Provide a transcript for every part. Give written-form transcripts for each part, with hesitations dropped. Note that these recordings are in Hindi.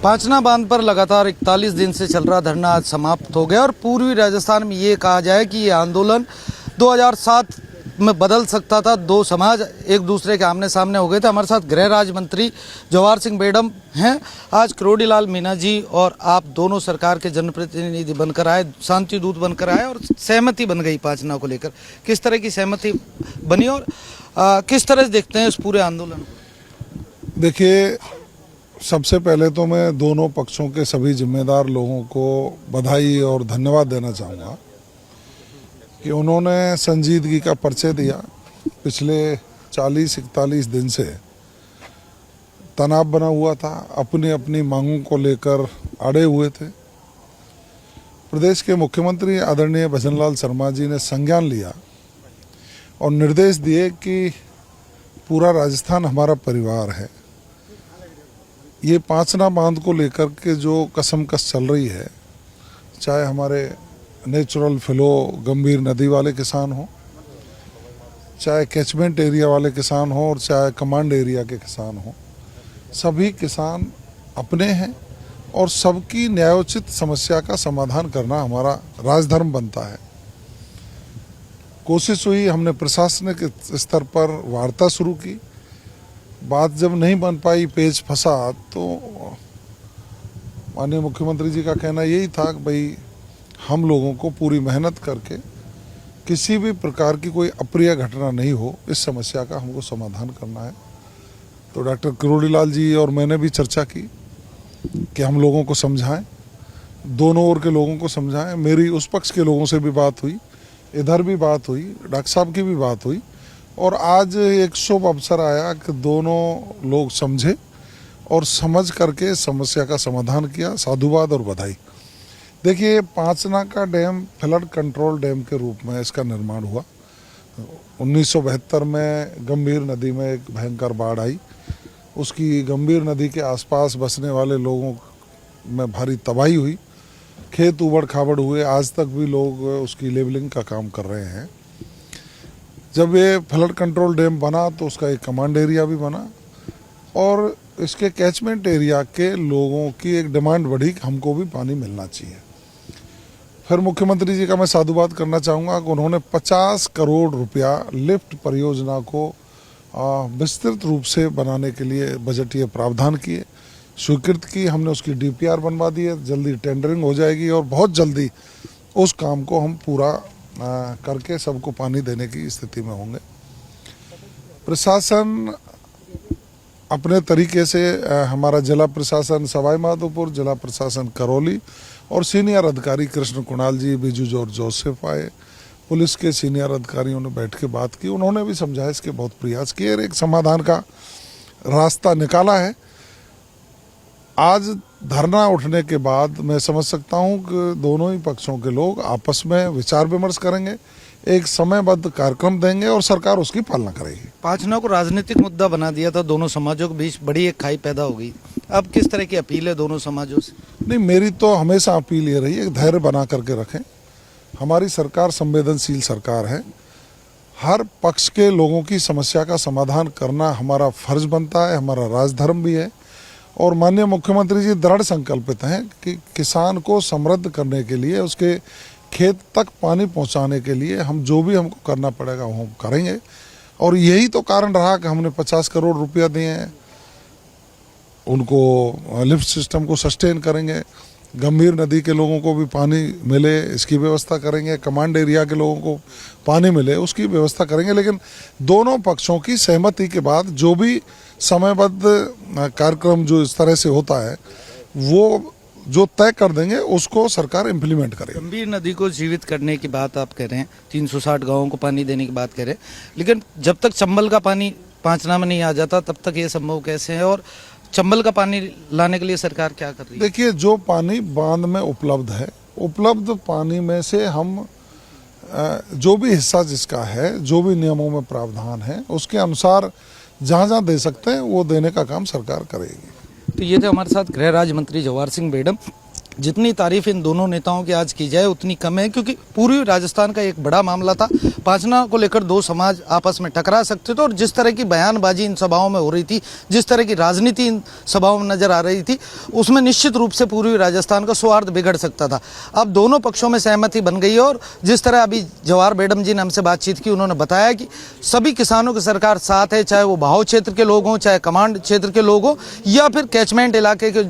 पांचना बांध पर लगातार 41 दिन से चल रहा धरना आज समाप्त हो गया और पूर्वी राजस्थान में ये कहा जाए कि ये आंदोलन 2007 में बदल सकता था। दो समाज एक दूसरे के आमने सामने हो गए थे। हमारे साथ गृह राज्य मंत्री जवाहर सिंह बेडम हैं। आज किरोड़ी लाल मीणा जी और आप दोनों सरकार के जनप्रतिनिधि बनकर आए, शांति दूत बनकर आए और सहमति बन गई पांचना को लेकर। किस तरह की सहमति बनी और किस तरह से देखते हैं इस पूरे आंदोलन को? देखिए, सबसे पहले तो मैं दोनों पक्षों के सभी जिम्मेदार लोगों को बधाई और धन्यवाद देना चाहूँगा कि उन्होंने संजीदगी का परिचय दिया। पिछले 40-41 दिन से तनाव बना हुआ था, अपनी अपनी मांगों को लेकर अड़े हुए थे। प्रदेश के मुख्यमंत्री आदरणीय भजनलाल शर्मा जी ने संज्ञान लिया और निर्देश दिए कि पूरा राजस्थान हमारा परिवार है। ये पांचना बांध को लेकर के जो कसमकस चल रही है, चाहे हमारे नेचुरल फ्लो गंभीर नदी वाले किसान हो, चाहे कैचमेंट एरिया वाले किसान हो और चाहे कमांड एरिया के किसान हो, सभी किसान अपने हैं और सबकी न्यायोचित समस्या का समाधान करना हमारा राजधर्म बनता है। कोशिश हुई, हमने प्रशासनिक स्तर पर वार्ता शुरू की। बात जब नहीं बन पाई, पेच फंसा, तो माननीय मुख्यमंत्री जी का कहना यही था कि भाई हम लोगों को पूरी मेहनत करके किसी भी प्रकार की कोई अप्रिय घटना नहीं हो, इस समस्या का हमको समाधान करना है। तो डॉक्टर किरोड़ी लाल जी और मैंने भी चर्चा की कि हम लोगों को समझाएं, दोनों ओर के लोगों को समझाएं। मेरी उस पक्ष के लोगों से भी बात हुई, इधर भी बात हुई, डॉक्टर साहब की भी बात हुई और आज एक शुभ अवसर आया कि दोनों लोग समझे और समझ करके समस्या का समाधान किया। साधुवाद और बधाई। देखिए, पांचना का डैम फ्लड कंट्रोल डैम के रूप में इसका निर्माण हुआ। 1972 में गंभीर नदी में एक भयंकर बाढ़ आई। उसकी गंभीर नदी के आसपास बसने वाले लोगों में भारी तबाही हुई, खेत उबड़ खाबड़ हुए। आज तक भी लोग उसकी लेवलिंग का काम कर रहे हैं। जब ये फ्लड कंट्रोल डैम बना तो उसका एक कमांड एरिया भी बना और इसके कैचमेंट एरिया के लोगों की एक डिमांड बढ़ी कि हमको भी पानी मिलना चाहिए। फिर मुख्यमंत्री जी का मैं साधुवाद करना चाहूँगा कि उन्होंने 50 करोड़ रुपया लिफ्ट परियोजना को विस्तृत रूप से बनाने के लिए बजटीय प्रावधान किए, स्वीकृत की। हमने उसकी DPR बनवा दी है, जल्दी टेंडरिंग हो जाएगी और बहुत जल्दी उस काम को हम पूरा करके सबको पानी देने की स्थिति में होंगे। प्रशासन अपने तरीके से, हमारा जिला प्रशासन सवाई माधोपुर, जिला प्रशासन करौली और सीनियर अधिकारी कृष्ण कुणाल जी, बिजू जॉर्ज जोसेफ आए। पुलिस के सीनियर अधिकारियों ने बैठ के बात की, उन्होंने भी समझाइश के बहुत प्रयास किए और एक समाधान का रास्ता निकाला है। आज धरना उठने के बाद मैं समझ सकता हूं कि दोनों ही पक्षों के लोग आपस में विचार विमर्श करेंगे, एक समयबद्ध कार्यक्रम देंगे और सरकार उसकी पालना करेगी। पांचना को राजनीतिक मुद्दा बना दिया था, दोनों समाजों के बीच बड़ी एक खाई पैदा हो गई। अब किस तरह की अपील है दोनों समाजों से? नहीं, मेरी तो हमेशा अपील ये रही है, धैर्य बना करके रखें। हमारी सरकार संवेदनशील सरकार है। हर पक्ष के लोगों की समस्या का समाधान करना हमारा फर्ज बनता है, हमारा राजधर्म भी है। और माननीय मुख्यमंत्री जी दृढ़ संकल्पित हैं कि किसान को समृद्ध करने के लिए, उसके खेत तक पानी पहुंचाने के लिए हम जो भी हमको करना पड़ेगा वो हम करेंगे। और यही तो कारण रहा कि हमने 50 करोड़ रुपया दिए हैं। उनको लिफ्ट सिस्टम को सस्टेन करेंगे, गंभीर नदी के लोगों को भी पानी मिले इसकी व्यवस्था करेंगे, कमांड एरिया के लोगों को पानी मिले उसकी व्यवस्था करेंगे। लेकिन दोनों पक्षों की सहमति के बाद जो भी समयबद्ध कार्यक्रम जो इस तरह से होता है वो जो तय कर देंगे उसको सरकार इम्प्लीमेंट करेगी। गंभीर नदी को जीवित करने की बात आप कह रहे हैं, 360 गाँवों को पानी देने की बात कह रहे हैं, लेकिन जब तक चंबल का पानी पांचना में नहीं आ जाता तब तक ये संभव कैसे है? और चंबल का पानी लाने के लिए सरकार क्या कर रही है? देखिए, जो पानी बांध में उपलब्ध है, उपलब्ध पानी में से हम जो भी हिस्सा जिसका है, जो भी नियमों में प्रावधान है, उसके अनुसार जहाँ जहाँ दे सकते हैं वो देने का काम सरकार करेगी। तो ये थे हमारे साथ गृह राज्य मंत्री जवाहर सिंह बेडम। जितनी तारीफ इन दोनों नेताओं की आज की जाए उतनी कम है, क्योंकि पूर्वी राजस्थान का एक बड़ा मामला था। पांचना को लेकर दो समाज आपस में टकरा सकते थे और जिस तरह की बयानबाजी इन सभाओं में हो रही थी, जिस तरह की राजनीति इन सभाओं में नजर आ रही थी, उसमें निश्चित रूप से पूर्वी राजस्थान का सौहार्द बिगड़ सकता था। अब दोनों पक्षों में सहमति बन गई है और जिस तरह अभी जवाहर बेडम जी ने हमसे बातचीत की, उन्होंने बताया कि सभी किसानों की सरकार साथ है, चाहे वो बहाव क्षेत्र के लोग हों, चाहे कमांड क्षेत्र के लोग हों या फिर कैचमेंट इलाके के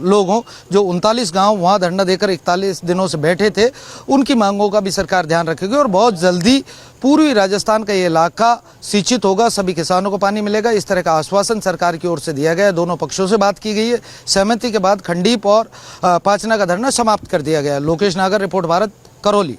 लोग हों। जो 39 गांव वहां धरना देकर 41 दिनों से बैठे थे, उनकी मांगों का भी सरकार ध्यान रखेगी और बहुत जल्दी पूर्वी राजस्थान का ये इलाका सिंचित होगा, सभी किसानों को पानी मिलेगा। इस तरह का आश्वासन सरकार की ओर से दिया गया है। दोनों पक्षों से बात की गई है। सहमति के बाद खंडीप और पाचना का धरना समाप्त कर दिया गया है। लोकेश नागर, रिपोर्ट भारत, करौली।